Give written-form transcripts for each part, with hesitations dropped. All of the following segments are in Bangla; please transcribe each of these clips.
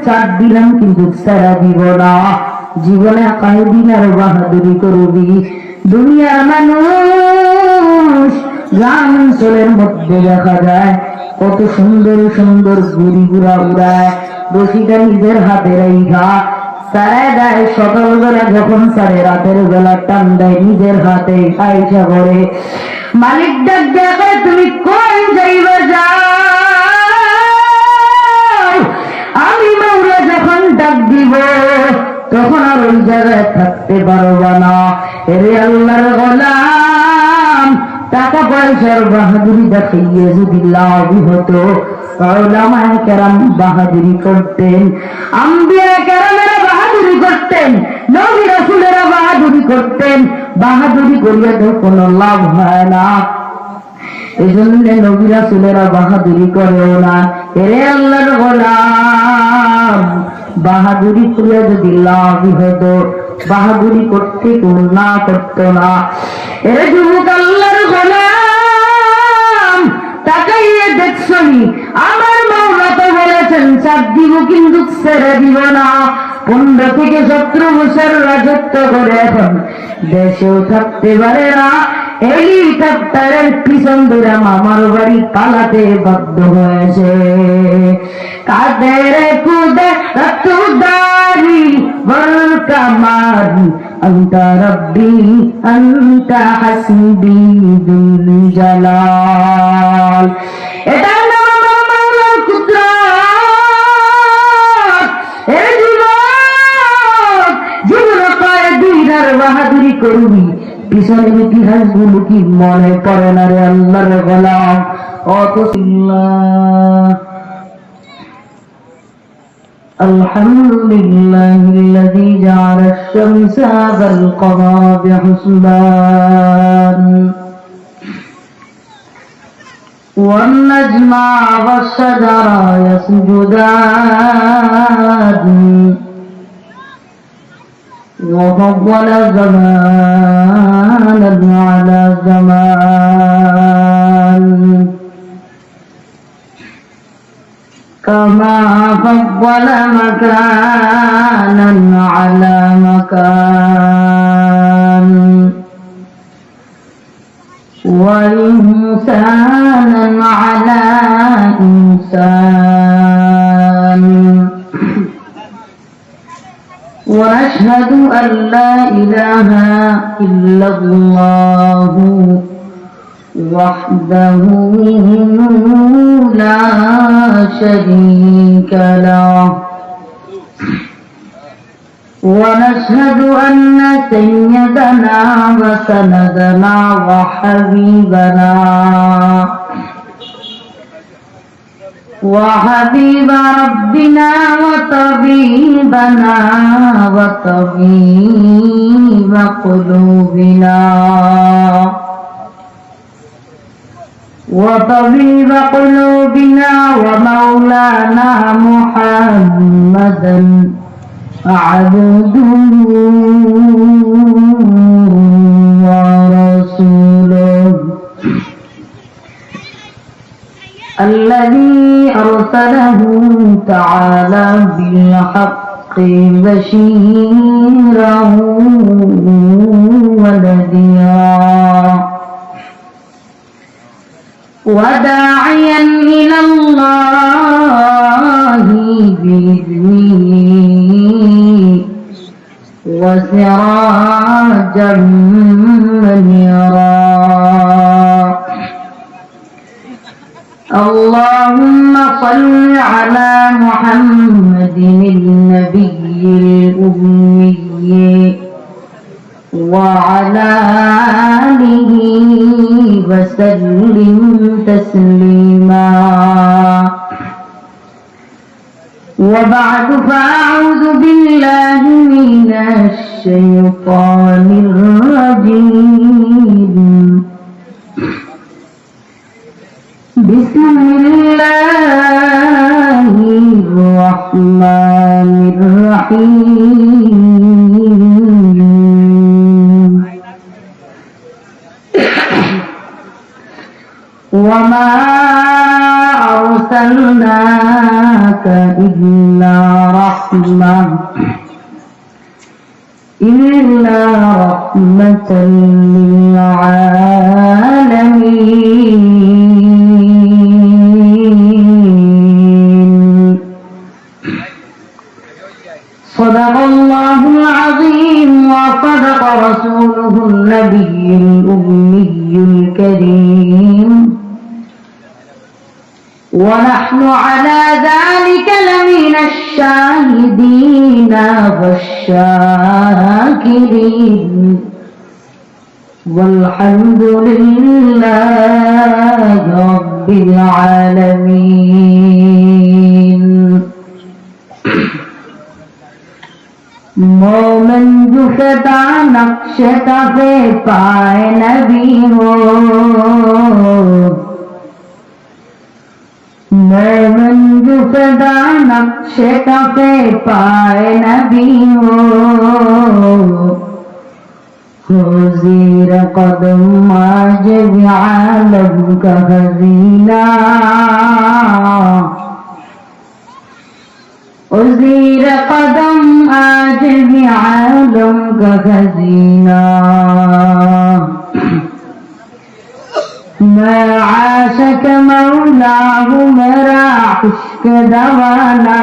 চার দিলাম কিন্তু সারা দিব না, জীবনে কয়েকদিন আর বাহাদুরি করবি। দুনিয়ার মানুষ গ্রাম অঞ্চলের মধ্যে দেখা যায় কত সুন্দর সুন্দর ঘুরি ঘুরা উড়ায়, রশিটা নিজের হাতে রেখা সারায় দেয়। সকালবেলা যখন সারে রাতের বেলা টান দেয় নিজের হাতে আইসা করে। মালিক ডাক দেখায়, তুমি কোন যাইবা যাও, আমি মাওলা যখন ডাক দিব তখন আর ওই জায়গায় থাকতে পারবা না। এরে আল্লাহর গোলাম, টাকা পয়সার বাহাদুরি দেখাইয়ে যদি লাভ হতো, উলামায়ে কেরাম বাহাদুরি করতেন, আম্বিয়া কেরামেরা বাহাদুরি করতেন, নবী রাসূলেরা বাহাদুরি করতেন। বাহাদুরি করিয়া তো কোনো লাভ হয় না, এই জন্য নবী রাসূলেরা বাহাদুরি করেও না। এরে আল্লাহর গোলাম, বাহাদুরি করিয়া যদি লাভ হতো, বাহাদুরি করতে কেউ না করতো না। এরে যুবক আল্লাহর গোলাম, তাকাইয়ে দেখছনি আমার মাওলা তো বলেছেন চাপ দিব কিন্তু ছেড়ে দিব না। 15 থেকে 17 বছর রাজত্ব করে এখন দেশেও থাকতে পারে না, হেলিকপ্টারের পিছন ধরে মামার বাড়ি পালাতে বাধ্য হয়েছে। কাদের কুদে রতুদারি বল কামার আন্তা রব্বি আন্তা হাসবি দুল জালাল। এটা নাম আমার মাওলার কুদরত। এই যুবক, জীবন কয়েকদিন আর বাহাদুরি করবি, পিছনের ইতিহাস গুলো কি মনে পড়ে না রে আল্লাহর গোলাম? আলহামদুলিল্লাহিল্লাযী জাআলা আশ-শামসা ওয়াল কমারা বিহুসবান ওয়ান নাজমা ওয়াশ-শাজারা ইয়াসজুদান وفضل زمانا على زمان كما فضل مكانا على مكان وإنسانا على إنسان. ونشهد أن لا إله إلا الله وحده لا شريك له. ونشهد أن سيدنا وسندنا وحبيبنا وحبيب ربنا وطبيبنا وطبيب قلوبنا ومولانا محمدا عبده ورسوله الذي أرسله تعالى بالحق بشيرا ونذيرا وداعيا إلى الله بإذنه وسراجا منيرا. اللهم صل على محمد النبي الأمي وعلى آله وسلم تسليما. وبعد فأعوذ بالله من الشيطان الرجيم. بسم الله الرحمن الرحيم. وما أرسلناك إلا رحمة للعالمين. صدق الله العظيم وصدق رسوله النبي الأمي الكريم، ونحن على ذلك لمن الشاهدين والشاكرين، والحمد لله رب العالمين. मोमन जो सदा नक्श कफे पाए नबी हो, मोमन जो सदा नक्श कफे पाए नबी हो, ज़ीर कदम आज आलम का खज़ीना, ज़ीर कदम आज भी आलम का खज़ीना। मैं आशिक़ मौला हूँ, मेरा इश्क़ दवाना,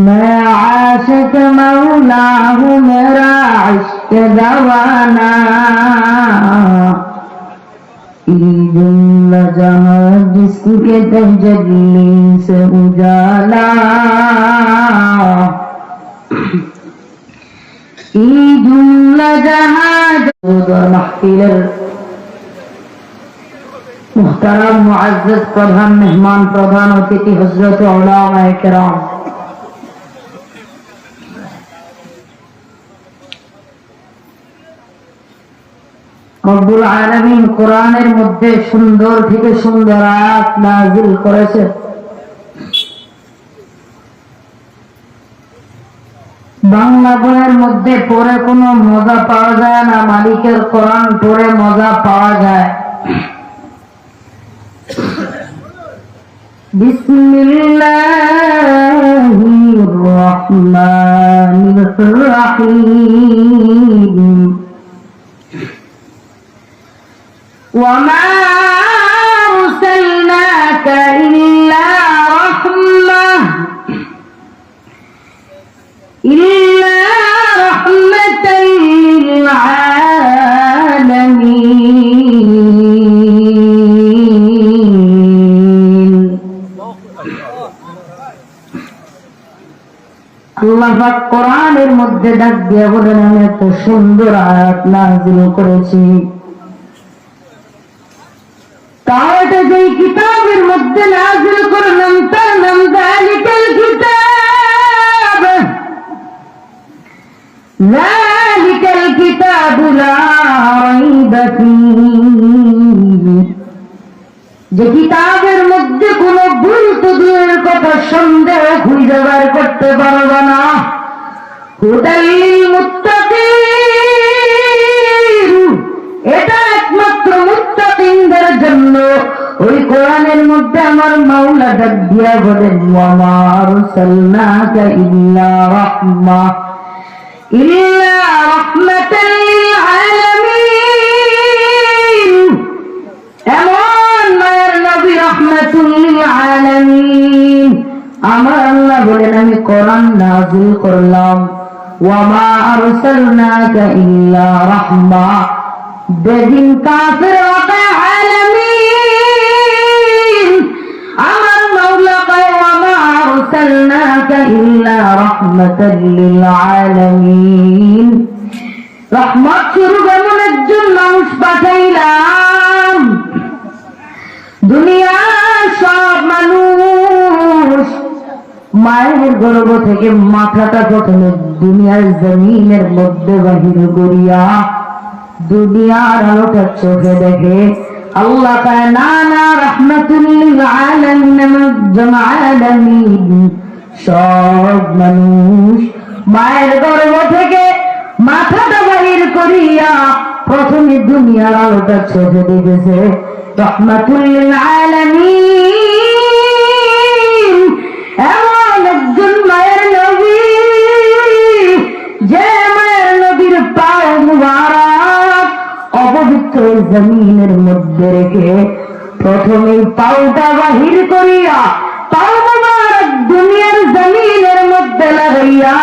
मैं आशिक़ मौला हूँ, मेरा इश्क़ दवाना। जुम्ला जहां जिसके तजल्ली से उजाला, जुम्ला जहां महफिल मुहतरम मुअज़्ज़ज़ प्रधान मेहमान प्रधान अतिथि हज़रत उलमाए किराम, রব্বুল আলামিন কোরআনের মধ্যে সুন্দর থেকে সুন্দর আয়াত নাযিল করেছেন। বাংলা বইয়ের মধ্যে পড়ে কোনো মজা পাওয়া যায় না, মালিকের কোরআন পড়ে মজা পাওয়া যায়। বিসমিল্লাহির রহমানির রহিম। وما أرسلناك إلا رحمة للعالمين। আল্লাহ পাক কোরআনের মধ্যে ডাক দিয়ে বলেন, আমি এত সুন্দর আয়াত নাযিল করেছি, তাওরাতে যে কিতাবের মধ্যে নাযিল করলাম তার নাম যালিকাল কিতাব, যালিকাল কিতাবু লা রাইবা ফীহি, যে কিতাবের মধ্যে কোনো ভুল তো দূরের কথা, সন্দেহ খুঁজে বের করতে পারবে না। হুদাল লিল মুত্তাকিন, এটা একমাত্র মুত্তাকিনদের জন্য। ওই কোরআনের মধ্যে আমার মাওলা ডাক দিয়া বলেন, ওয়া মা আরসালনাকা ইল্লা রাহমাতাল লিল আলামিন। এমন মায়ের নবী রাহমাতুল লিল আলামিন। আমার আল্লাহ বলেন, আমি কোরআন নাযিল করলাম, ওয়া মা আরসালনাকা ইল্লা রাহমা, বেদিন কাফির ওয়া আলামিন। আমার মাওলা কয়, ওয়া মা আরসালনাকা ইল্লা রাহমাতাল লিল আলামিন, রহমত স্বরূপ এমন একজন মানুষ পাঠাইলাম। দুনিয়ার সব মানুষ মায়ের গর্ভ থেকে মাথাটা প্রথমে দুনিয়ার জমিনের মধ্যে বাহির করিয়া দুনিয়ার আলোটা চোখে দেখে। আল্লাহ কয়, না না, রাহমাতুল লিল আলামিন, সব মানুষ মায়ের গর্ভ থেকে মাথাটা বাহির করিয়া প্রথমে দুনিয়ার আলোটা চোখে দেখেছে। রাহমাতুল লিল আলামিন, এমন একজন মায়ের নবী যে মায়ের নবীর পাও মুবারক অপবিত্র জমিনের মধ্যে রেখে প্রথমে পাউটা বাহির করিয়া পাও মুবারক দুনিয়ার জমিনের মধ্যে লাগাইয়া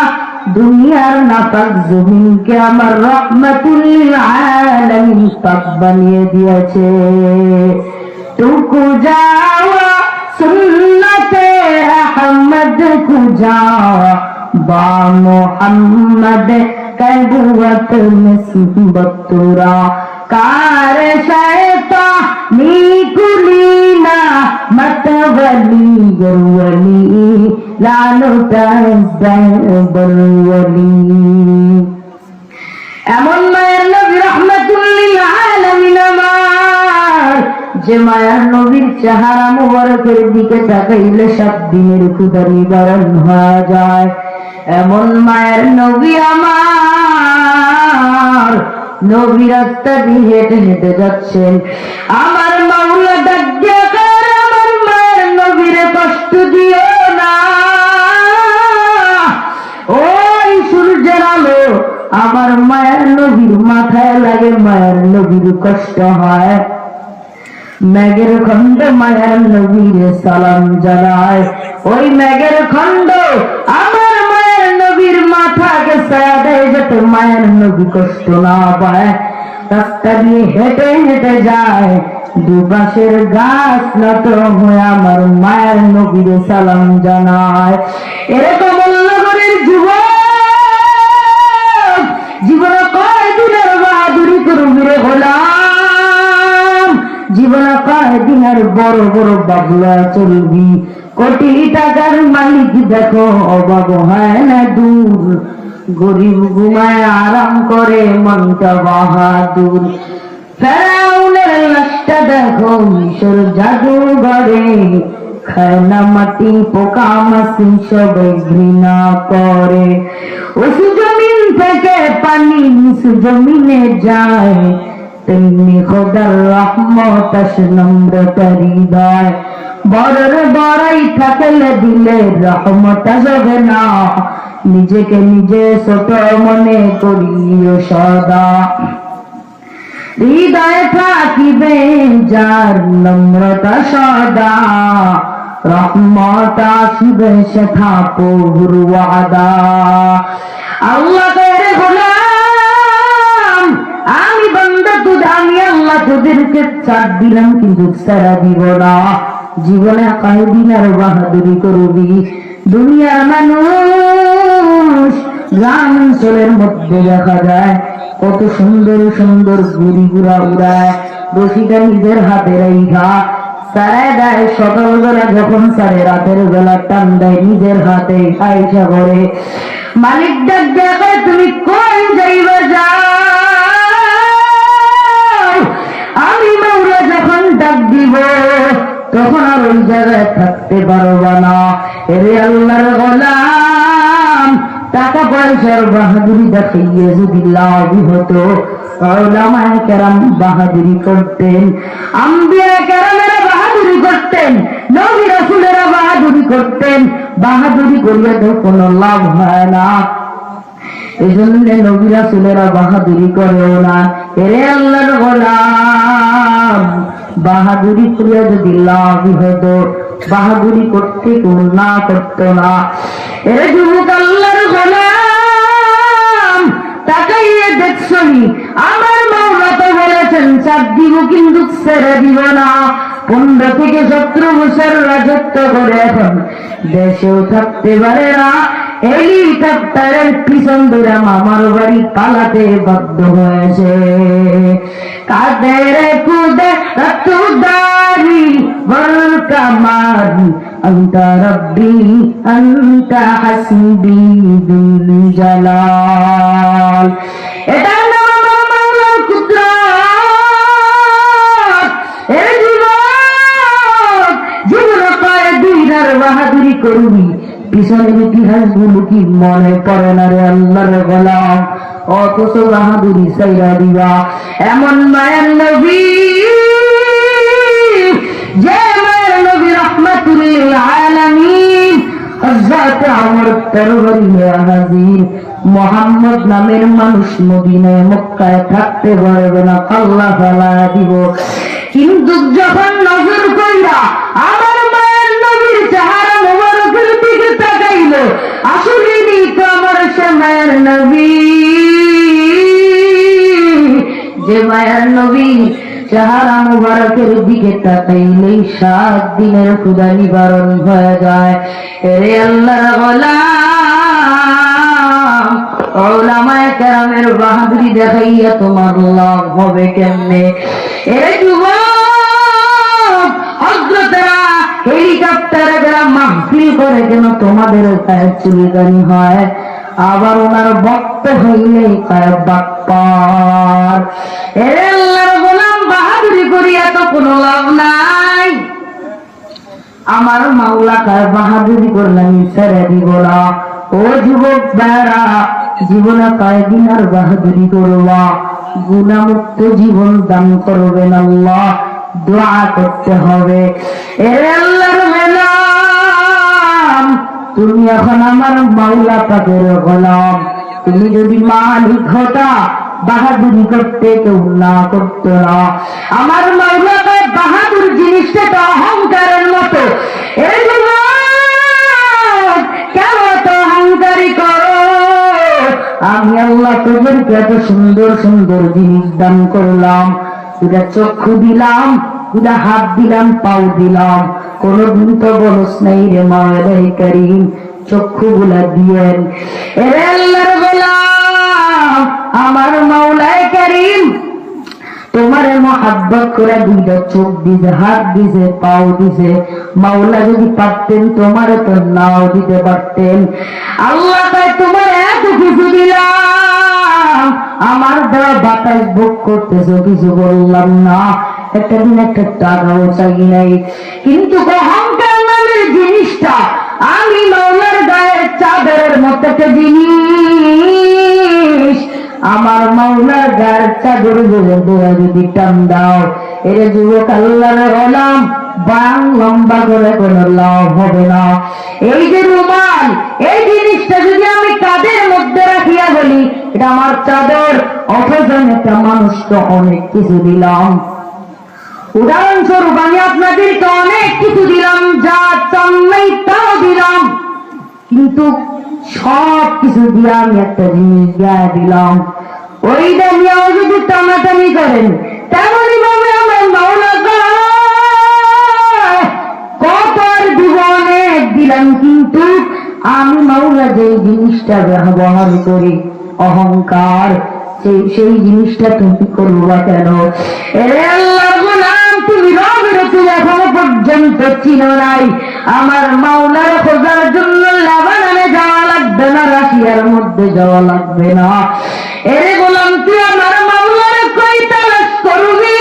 দুনিয়ার নাপাক জমিনকে আমার রাহমাতুল লিল আলামিন পাক বানিয়ে দিয়েছে। টুকু যাওয়া সুন্নতে আহমদ কুজাওয়া বা মোহাম্মদ কবুয়ত নিসবতুরা कार शैता नीकुलीना मतवली गुरवली लालो बरवली। এমন মায়ের নবী রাহমাতুল লিল আলামিন আমার, যে মায়ের নবীর চেহারা মুবারকের দিকে তাকাইলে সব দিনের ক্ষুধা নিবারণ হয়ে যায়। এমন মায়ের নবী আমার, নবী রাস্তা দিয়ে হেঁটে হেঁটে যাচ্ছেন, আমার মাওলা ডাক দিয়া কয়, আমার মায়ের নবীর কষ্ট দিও না। ওই সূর্যের আলো আমার মায়ের নবীর মাথায় লাগে, মায়ের নবীর কষ্ট হয়। মেঘের খন্ড মায়ের নবীর সালাম জানায়, ওই মেঘের খন্ড আমার মায়ের নবীর মাথাকে ছায়া দেয় যাতে মায়ের নবী কষ্ট না পায়। রাস্তা দিয়ে হেঁটে হেঁটে যায়, দুপাশের গাছ নত হয়ে আমার মায়ের নবীর সালাম জানায়। এরকম নগরের যুবক জীবনে কয়দিনের বাহাদুরি করবি রে গোলাম, জীবনে কয়দিনের বড় বড় বাবলা চলবি, কোটি টাকার মালিক দেখো অভাব হয় না দূর, গরিব ঘুমায় আরাম করে মনটা বাহাদুর। ফেরাউনের লাশটা দেখো মিশর জাদুঘরে, খায় না মাটি পোকা মাছি সবাই ঘৃণা করে। উঁচু জমিন থেকে পানি নিচু জমিনে যায়, তেমনি খোদার রহমত আসে নম্রতা হৃদয়। বড়র বড়াই থাকলে দিলে রহমত আসবে না, নিজেকে নিজে ছোট মনে করিও সদা। হৃদয় থাকিবে যার নম্রতা সদা, রহমত আসিবে সেথা প্রভুর ওয়াদা। আল্লাহ কয়ে গোলাম, আমি বান্দা তোদের, আমি আল্লাহ তোদেরকে ছাড় দিলাম কিন্তু ছাড়া দিব না। জীবনে কয়দিন আর বাহাদুরি করবি? দুনিয়ার মানুষ গ্রাম অঞ্চলের মধ্যে দেখা যায় কত সুন্দর সুন্দর গুড়ি গুড়া উড়ায়, রশিটা নিজের হাতে রেখা সারায় দেয়। সকালবেলা যখন সারে রাতের বেলা টান দেয় নিজের হাতে আইসা করে। মালিক ডাক দেখে, তুমি কোন যাইবা যাও? আমি মাওলা যখন ডাক দিব তখন আর ওই জায়গায় থাকতে পারবা না। এরে আল্লাহর গোলাম, টাকা পয়সার বাহাদুরি দেখাইয়ে যদি লাভ হতো, উলামায়ে কেরাম বাহাদুরি করতেন, আম্বিয়া কেরামেরা বাহাদুরি করতেন, নবী রাসূলেরা বাহাদুরি করতেন। বাহাদুরি করিয়া তো কোনো লাভ হয় না, এই জন্য নবী রাসূলেরা বাহাদুরি করেও না। এরে আল্লাহর গোলাম, বাহাদুরি করিয়া যদি লাভ হতো, বাহাদুরি করতে কেউ না করতো না। এরে যুবক আল্লাহর গোলাম, তাকাইয়ে দেখছনি আমার মাওলা তো বলেছেন ছাড় দিব কিন্তু ছেড়ে দিব না। 15 থেকে 17 বছর রাজত্ব করে এখন দেশেও থাকতে পারে না, হেলিকপ্টারের পিছন ধরে মামার বাড়ি পালাতে বাধ্য হয়েছে। কাদের কুদে রতুদারি বল কামারি, আন্তা রব্বি আন্তা হাসিবি বিল জালাল। এটা নাম আমার মাওলার কুদরত। এ যুবক, জীবনে কয়দিন আর বাহাদুরি করবি? পিছনের ইতিহাস গুলো কি মনে পড়ে না রে আল্লাহর গোলাম? অথচ বাহাদুরি সাইরা দিবা। এমন মায়ের নবী লিল আলামিন হযরত ওমর তরবারি হাজির মুহাম্মদ নামের মানুষ মদিনায় মক্কায় থাকতে পারবে না, আল্লাহ তাআলা দিব। কিন্তু যখন নজর কইরা আমার মায়ের নবীর চেহারা মোবারকের দিকে তাকাইল, আসলে তো আমার সে মায়ের নবী, যে মায়ের নবী চেহারা মোবারকের দিকে তাকাইলেই 7 দিনের ক্ষুধা নিবারণ হয়ে যায়। এরে আল্লাহর গোলাম, উলামায়ে কেরামের বাহাদুরি দেখাইয়া তোমার লাভ হবে কেমনে? এরে যুবক, হযরতেরা হেলিকপ্টারে যারা মাহফিল করে কেন তোমাদের পায়ে চুলকানি হয়, আবার ওনার ভক্ত হইলে পায়ে বাপ্পার। এরে আল্লাহর গোলাম, বাহাদুরি করিয়া তো কোনো লাভ নাই। আমার মাওলা কার বাহাদুরি করলাম ছেড়ে দিব না। ও যুবক ভাইরা, জীবনে কয়েকদিন আর বাহাদুরি করবা, গুনাহমুক্ত জীবন দান করবেন আল্লাহ, দোয়া করতে হবে। এরে আল্লাহর গোলাম, তুমি এখন আমার মাওলা পাকের গোলাম। তুমি যদি মালিক হতা, বাহাদুরি করতে কেউ না করতো না। আমার মাওলা পাক বাহাদুর জিনিসটা তো অহংকারের মতো। এই জন্য কেন তো অহংকারী করো? আমি আল্লাহ তোদেরকে এত সুন্দর সুন্দর জিনিস দান করলাম, দুটা চক্ষু দিলাম, দুটা হাত দিলাম, পাও দিলাম, কোনদিন তো বলস নাই রে মাওলাই করিম চক্ষু গুলা দিয়েন। এরে আল্লাহর গোলাম, আমার মাওলাই করিম তোমার মহাব্বত করে দুইটা চোখ দিছে, হাত দিছে, পাও দিছে। মাওলা যদি পারতেন তোমার তো নাও দিতে পারতেন। আল্লাহ তাই তোমার এত কিছু দিলাম, আমার দেওয়া বাতাস ভোগ করতেছো, কিছু বললাম না, একটা দিন একটা টাকাও চাই নাই। কিন্তু অহংকার নামের জিনিসটা আমি মাওলার গায়ের চাদরের মতো একটা জিনিস, আমার মাওলার গায়ের চাদর যদি টান দাও, এর যুবক আল্লাহর গোলাম, বাং লম্বা করে কোনো লাভ হবে না। এই যে রুমাল, এই জিনিসটা যদি আমি কাঁধের মধ্যে রাখিয়া বলি এটা আমার চাদর, অথচ একটা মানুষকে অনেক কিছু দিলাম। উদাহরণস্বরূপ আমি আপনাদেরকে অনেক কিছু দিলাম, যা চান নাই তাও দিলাম, কিন্তু সব কিছু দিয়ে আমি একটা জিনিস গায়ে দিলাম। ওইটা নিয়েও যদি টানাটানি করেন, তেমনই ভাবে আমার মাওলা কত আর দিব, অনেক দিলাম, কিন্তু আমি মাওলা যে জিনিসটা ব্যবহার করি অহংকার, সেই জিনিসটা তুমি করবা কেন? এরে আল্লাহর গোলাম, তুমি রবের তুমি এখনো পর্যন্ত চিনো নাই। আমার মাওলার খোঁজার জন্য লেবাননে যাওয়া লাগবে না, রাশিয়ার মধ্যে যাওয়া লাগবে না। এরে গোলাম, তুই আমার মাওলার কই তালাশ করবি?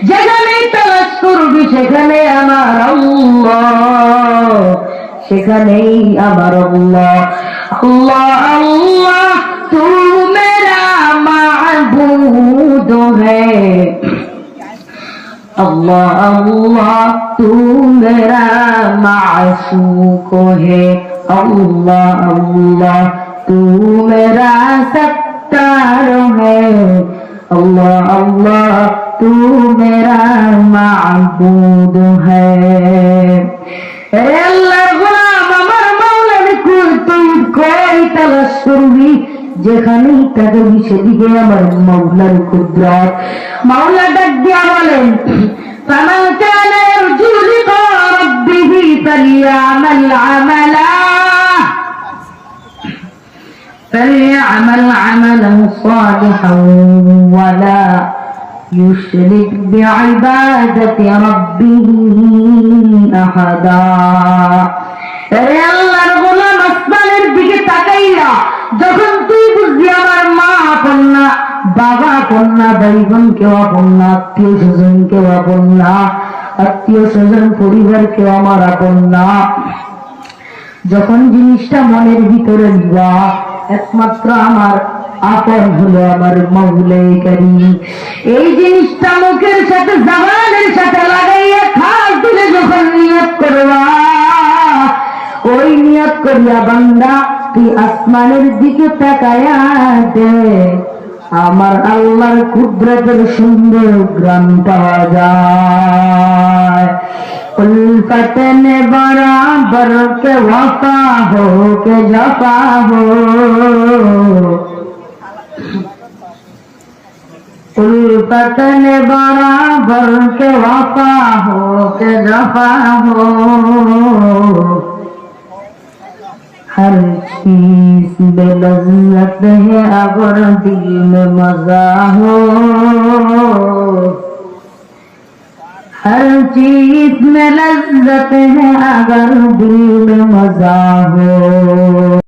যেখানেই তালাশ করবি সেখানে আমার আল্লাহ, সেখানেই আমার আল্লাহ। আল্লাহ আল্লাহ তু মেরা মাবুদ হ্যায়, अल्लाह अल्लाह तू मेरा माशूक है, अल्लाह अल्लाह तू मेरा सत्तार है, अल्लाह अल्लाह तू मेरा माबूद है। अल्लाह गुलाम, আমার মাওলার কুল তুই কই তালাশ করবি? যেখানেই তাকাবি সেদিকে আমার মাওলার কুদরত। মাওলা ডাক দিয়া বলেন, ফামান কানা ইয়ারজু লিকা রাব্বিহি ফালইআমাল আমালান সালিহান ওয়ালা ইউশরিক বিইবাদাতি রাব্বিহি আহাদা। রে আল্লাহর গোলাম, আসমানের দিকে তাকাইয়া যখন তুই বুঝবি আমার মা আপন না, বাবা আপন না, ভাই বোন কেউ আপন না, আত্মীয় স্বজন কেউ আপন না, আত্মীয় স্বজন পরিবার কেউ আমার আপন না, যখন জিনিসটা মনের ভিতরে নিবা, একমাত্র আমার আপন হলো আমার মাওলাই কারীম। এই জিনিসটা মুখের সাথে জবানের সাথে লাগাইয়া খাস দিলে যখন নিয়ত করবা, ওই নিয়ত করিয়া বান্দা তুই আসমানের দিকে তাকায়া দে, আমার আল্লাহর কুদরতের সুন্দর গ্রাম পাওয়া যায়। उल्फत ने बराबर के वफा हो के जफा हो, उल्फत ने बराबर के वफा हो के जफा हो, हर चीज में लज्जत है अगर दिल में मजा हो, हर चीज में लज्जत है अगर दिल में मजा हो।